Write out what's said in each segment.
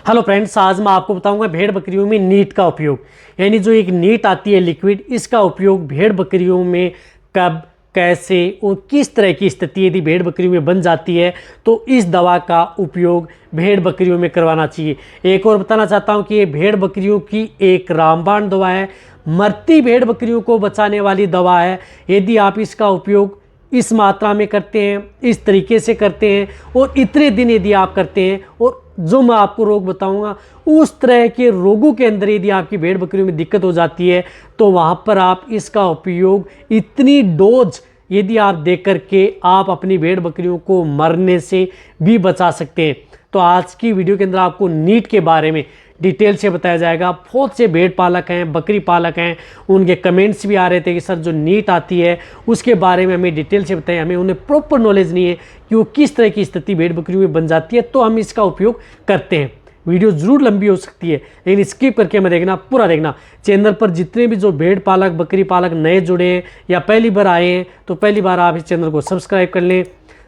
Hello friends, आज मैं आपको बताऊंगा भेड़ बकरियों में नीट का उपयोग। यानी जो एक नीट आती है लिक्विड, इसका उपयोग भेड़ बकरियों में कब, कैसे और किस तरह की स्थिति यदि भेड़ बकरियों में बन जाती है तो इस दवा का उपयोग भेड़ बकरियों में करवाना चाहिए। एक और बताना चाहता हूं कि ये भेड़ बकरियों की एक रामबाण दवा है, मरती भेड़ बकरियों को बचाने वाली दवा है। यदि आप इसका उपयोग इस मात्रा में करते हैं, इस तरीके से करते हैं और इतने दिन यदि आप करते हैं और जो मैं आपको रोग बताऊंगा उस तरह के रोगों के अंदर यदि आपकी भेड़ बकरियों में दिक्कत हो जाती है तो वहां पर आप इसका उपयोग इतनी डोज यदि आप दे करके आप अपनी भेड़ बकरियों को मरने से भी बचा सकते हैं। तो आज की वीडियो के अंदर आपको नीट के बारे में डिटेल से बताया जाएगा। बहुत से भेड़ पालक हैं, बकरी पालक हैं, उनके कमेंट्स भी आ रहे थे कि सर जो नीट आती है उसके बारे में हमें डिटेल से बताएं। हमें उन्हें प्रॉपर नॉलेज नहीं है कि वो किस तरह की स्थिति भेड़ बकरियों में बन जाती है, तो हम इसका उपयोग करते हैं। वीडियो ज़रूर लंबी हो सकती है लेकिन स्किप करके मैं देखना, पूरा देखना। चैनल पर जितने भी जो भेड़ पालक बकरी पालक नए जुड़े हैं या पहली बार आए हैं तो पहली बार आप इस चैनल को सब्सक्राइब कर लें,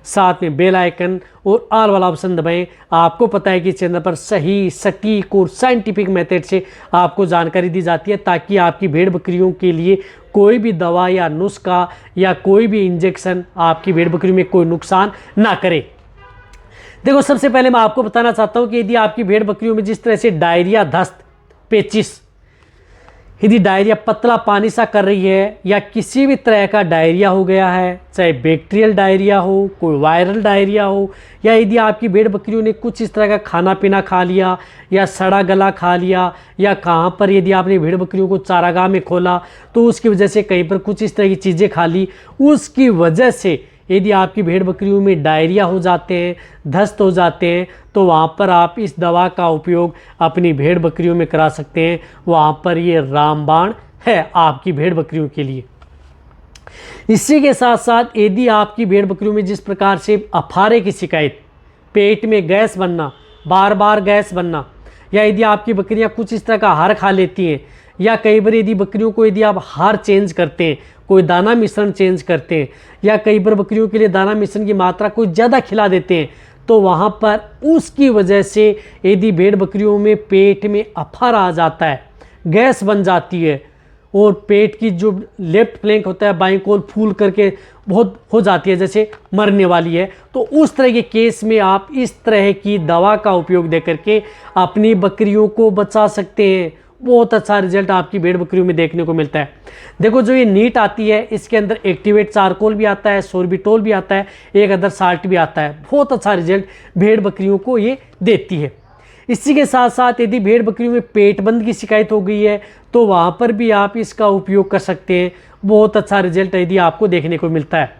साथ में बेल आइकन और ऑल वाला ऑप्शन दबाएं। आपको पता है कि चैनल पर सही, सटीक और साइंटिफिक मेथड से आपको जानकारी दी जाती है ताकि आपकी भेड़ बकरियों के लिए कोई भी दवा या नुस्खा या कोई भी इंजेक्शन आपकी भेड़ बकरियों में कोई नुकसान ना करे। देखो, सबसे पहले मैं आपको बताना चाहता हूं कि यदि आपकी भेड़ बकरियों में जिस तरह से डायरिया, दस्त, पेचिस, यदि डायरिया पतला पानी सा कर रही है या किसी भी तरह का डायरिया हो गया है, चाहे बैक्टीरियल डायरिया हो, कोई वायरल डायरिया हो, या यदि आपकी भेड़ बकरियों ने कुछ इस तरह का खाना पीना खा लिया या सड़ा गला खा लिया, या कहाँ पर यदि आपने भेड़ बकरियों को चारागाह में खोला तो उसकी वजह से कहीं पर कुछ इस तरह की चीज़ें खा ली, उसकी वजह से यदि आपकी भेड़ बकरियों में डायरिया हो जाते हैं, दस्त हो जाते हैं, तो वहाँ पर आप इस दवा का उपयोग अपनी भेड़ बकरियों में करा सकते हैं। वहाँ पर ये रामबाण है आपकी भेड़ बकरियों के लिए। इसी के साथ साथ यदि आपकी भेड़ बकरियों में जिस प्रकार से अफारे की शिकायत, पेट में गैस बनना, बार बार गैस बनना, या यदि आपकी बकरियां कुछ इस तरह का आहार खा लेती हैं, या कई बार यदि बकरियों को यदि आप आहार चेंज करते हैं, कोई दाना मिश्रण चेंज करते हैं, या कई बार बकरियों के लिए दाना मिश्रण की मात्रा कोई ज़्यादा खिला देते हैं, तो वहाँ पर उसकी वजह से यदि भेड़ बकरियों में पेट में अफारा आ जाता है, गैस बन जाती है और पेट की जो लेफ्ट फ्लैंक होता है बाईं कोर फूल करके बहुत हो जाती है, जैसे मरने वाली है, तो उस तरह के केस में आप इस तरह की दवा का उपयोग दे करके अपनी बकरियों को बचा सकते हैं। बहुत अच्छा रिजल्ट आपकी भेड़ बकरियों में देखने को मिलता है। देखो, जो ये नीट आती है इसके अंदर एक्टिवेट चारकोल भी आता है, सोर्बिटोल भी आता है, एक अदर साल्ट भी आता है। बहुत अच्छा रिजल्ट भेड़ बकरियों को ये देती है। इसी के साथ साथ यदि भेड़ बकरियों में पेट बंद की शिकायत हो गई है तो वहाँ पर भी आप इसका उपयोग कर सकते हैं। बहुत अच्छा रिजल्ट यदि आपको देखने को मिलता है।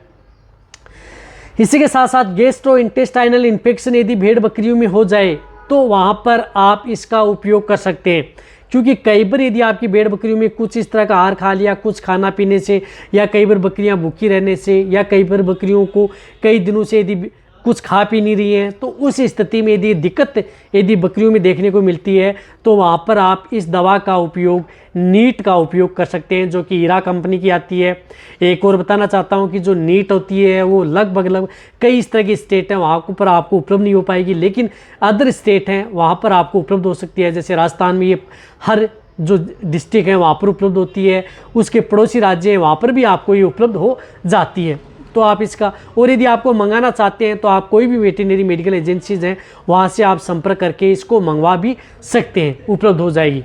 इसी के साथ साथ गैस्ट्रो इंटेस्टाइनल इन्फेक्शन यदि भेड़ बकरियों में हो जाए तो वहाँ पर आप इसका उपयोग कर सकते हैं, क्योंकि कई बार यदि आपकी भेड़ बकरियों में कुछ इस तरह का आहार खा लिया, कुछ खाना पीने से, या कई बार बकरियां भूखी रहने से, या कई बार बकरियों को कई दिनों से यदि कुछ खा पी नहीं रही हैं, तो उस स्थिति में यदि दिक्कत यदि बकरियों में देखने को मिलती है तो वहाँ पर आप इस दवा का उपयोग, नीट का उपयोग कर सकते हैं, जो कि हीरा कंपनी की आती है। एक और बताना चाहता हूँ कि जो नीट होती है वो लगभग कई इस तरह की स्टेट हैं वहाँ पर आपको उपलब्ध नहीं हो पाएगी, लेकिन अदर स्टेट हैं वहाँ पर आपको उपलब्ध हो सकती है। जैसे राजस्थान में ये हर जो डिस्ट्रिक्ट है वहाँ पर उपलब्ध होती है, उसके पड़ोसी राज्य हैं वहाँ पर भी आपको ये उपलब्ध हो जाती है। तो आप इसका, और यदि आपको मंगाना चाहते हैं तो आप कोई भी वेटरनरी मेडिकल एजेंसीज हैं वहाँ से आप संपर्क करके इसको मंगवा भी सकते हैं, उपलब्ध हो जाएगी।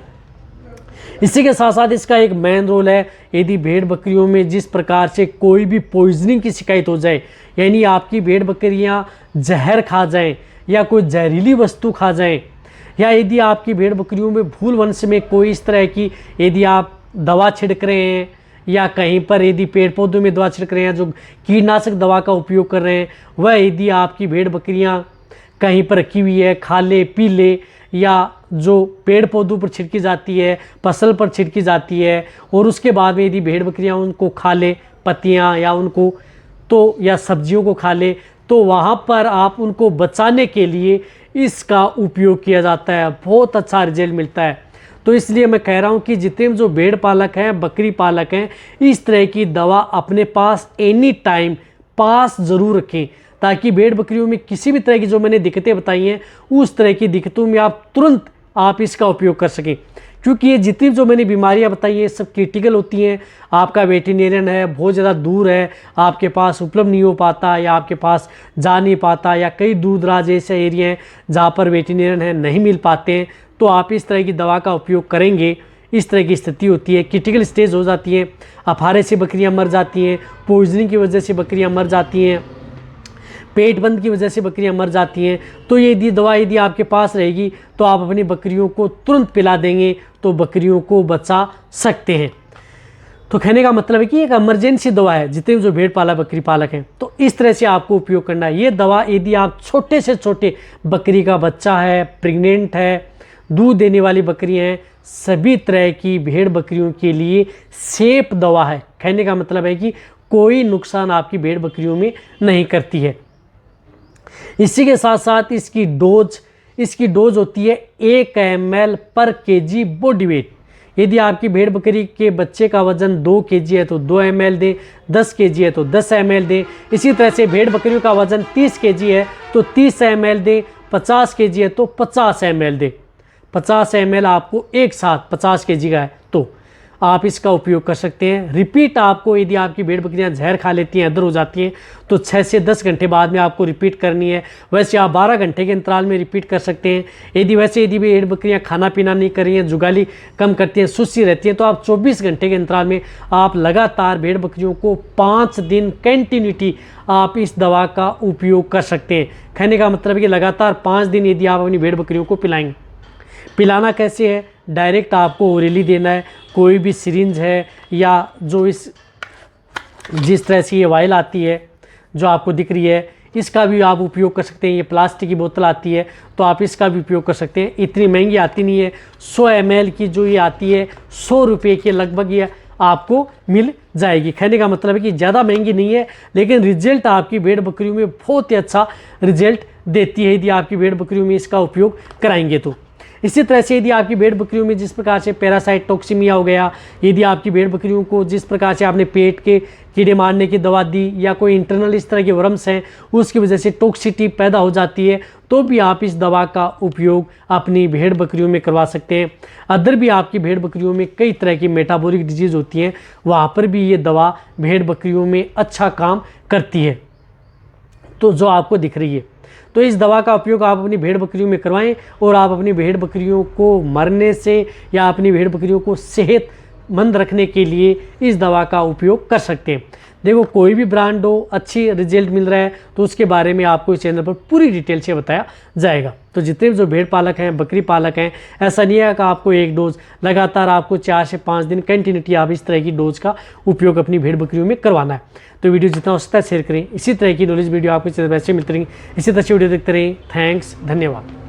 इसी के साथ साथ इसका एक मेन रोल है, यदि भेड़ बकरियों में जिस प्रकार से कोई भी पॉइजनिंग की शिकायत हो जाए, यानी आपकी भेड़ बकरियाँ जहर खा जाएँ या कोई जहरीली वस्तु खा जाएँ, या यदि आपकी भेड़ बकरियों में भूल वंश में कोई इस तरह की यदि आप दवा छिड़क रहे हैं, या कहीं पर यदि पेड़ पौधों में दवा छिड़क रहे हैं, जो कीटनाशक दवा का उपयोग कर रहे हैं, वह यदि आपकी भेड़ बकरियां कहीं पर रखी हुई है, खा ले पी ले, या जो पेड़ पौधों पर छिड़की जाती है, फसल पर छिड़की जाती है, और उसके बाद में यदि भेड़ बकरियां उनको खा ले, पत्तियां या उनको तो या सब्जियों को खा ले, तो वहाँ पर आप उनको बचाने के लिए इसका उपयोग किया जाता है। बहुत अच्छा रिजल्ट मिलता है। तो इसलिए मैं कह रहा हूँ कि जितने जो भेड़ पालक हैं, बकरी पालक हैं, इस तरह की दवा अपने पास एनी टाइम पास ज़रूर रखें ताकि भेड़ बकरियों में किसी भी तरह की जो मैंने दिक्कतें बताई हैं उस तरह की दिक्कतों में आप तुरंत आप इसका उपयोग कर सकें। क्योंकि ये जितनी जो मैंने बीमारियां बताई हैं सब क्रिटिकल होती हैं। आपका वेटरनरियन है बहुत ज़्यादा दूर है, आपके पास उपलब्ध नहीं हो पाता या आपके पास जा नहीं पाता, या कई दूर दराज ऐसे एरिया हैं जहाँ पर वेटरनरियन है नहीं मिल पाते हैं, तो आप इस तरह की दवा का उपयोग करेंगे। इस तरह की स्थिति होती है, क्रिटिकल स्टेज हो जाती है, अफारे से बकरियां मर जाती हैं, पॉइजनिंग की वजह से बकरियां मर जाती हैं, पेट बंद की वजह से बकरियां मर जाती हैं। तो ये दवा यदि आपके पास रहेगी तो आप अपनी बकरियों को तुरंत पिला देंगे तो बकरियों को बचा सकते हैं। तो कहने का मतलब है कि एक इमरजेंसी दवा है जितने भी जो भेड़ पालक बकरी पालक हैं, तो इस तरह से आपको उपयोग करना है। ये दवा यदि आप छोटे से छोटे बकरी का बच्चा है, प्रेग्नेंट है, दूध देने वाली बकरियां हैं, सभी तरह की भेड़ बकरियों के लिए सेफ दवा है। कहने का मतलब है कि कोई नुकसान आपकी भेड़ बकरियों में नहीं करती है। इसी के साथ साथ इसकी डोज होती है 1 ml पर kg बॉडी वेट। यदि आपकी भेड़ बकरी के बच्चे का वजन 2 kg है तो 2 ml दें, 10 kg है तो 10 ml दें। इसी तरह से भेड़ बकरियों का वजन 30 kg है तो 30 ml दें, 50 kg है तो 50 ml दें। 50 ml आपको एक साथ 50 kg का है तो आप इसका उपयोग कर सकते हैं। रिपीट आपको यदि आपकी भेड़ बकरियां जहर खा लेती हैं, अदर हो जाती हैं, तो 6 से 10 घंटे बाद में आपको रिपीट करनी है। वैसे आप 12 घंटे के अंतराल में रिपीट कर सकते हैं। यदि भेड़ बकरियां खाना पीना नहीं कर रही हैं, जुगाली कम करती हैं, सुस्ती रहती हैं, तो आप 24 घंटे के अंतराल में आप लगातार भेड़ बकरियों को 5 दिन कंटिन्यूटी आप इस दवा का उपयोग कर सकते हैं। कहने का मतलब है कि लगातार 5 दिन यदि आप अपनी भेड़ बकरियों को पिलाएंगे। पिलाना कैसे है? डायरेक्ट आपको ओरली देना है। कोई भी सिरिंज है या जिस तरह से ये वायल आती है जो आपको दिख रही है, इसका भी आप उपयोग कर सकते हैं। ये प्लास्टिक की बोतल आती है तो आप इसका भी उपयोग कर सकते हैं। इतनी महंगी आती नहीं है, 100 ml की जो ये आती है 100 रुपये के लगभग ये आपको मिल जाएगी। कहने का मतलब है कि ज़्यादा महंगी नहीं है, लेकिन रिजल्ट आपकी भेड़ बकरियों में बहुत ही अच्छा रिजल्ट देती है यदि आपकी भेड़ बकरियों में इसका उपयोग कराएंगे तो। इसी तरह से यदि आपकी भेड़ बकरियों में जिस प्रकार से पैरासाइट टॉक्सिमिया हो गया, यदि आपकी भेड़ बकरियों को जिस प्रकार से आपने पेट के कीड़े मारने की दवा दी या कोई इंटरनल इस तरह के वर्म्स हैं उसकी वजह से टॉक्सिटी पैदा हो जाती है, तो भी आप इस दवा का उपयोग अपनी भेड़ बकरियों में करवा सकते हैं। अदर भी आपकी भेड़ बकरियों में कई तरह की मेटाबॉलिक डिजीज़ होती हैं, वहाँ पर भी ये दवा भेड़ बकरियों में अच्छा काम करती है, तो जो आपको दिख रही है। तो इस दवा का उपयोग आप अपनी भेड़ बकरियों में करवाएं और आप अपनी भेड़ बकरियों को मरने से या अपनी भेड़ बकरियों को सेहतमंद रखने के लिए इस दवा का उपयोग कर सकते हैं। देखो, कोई भी ब्रांड हो, अच्छी रिजल्ट मिल रहा है तो उसके बारे में आपको इस चैनल पर पूरी डिटेल से बताया जाएगा। तो जितने भी जो भेड़ पालक हैं, बकरी पालक हैं, ऐसा नहीं है कि आपको एक डोज, लगातार आपको 4 से 5 दिन कंटिन्यूटी आप इस तरह की डोज का उपयोग अपनी भेड़ बकरियों में करवाना है। तो वीडियो जितना हो सकता है शेयर करें। इसी तरह की नॉलेज वीडियो आपको वैसे मिलती रहेंगी। इसी तरह से वीडियो देखते रहें। थैंक्स, धन्यवाद।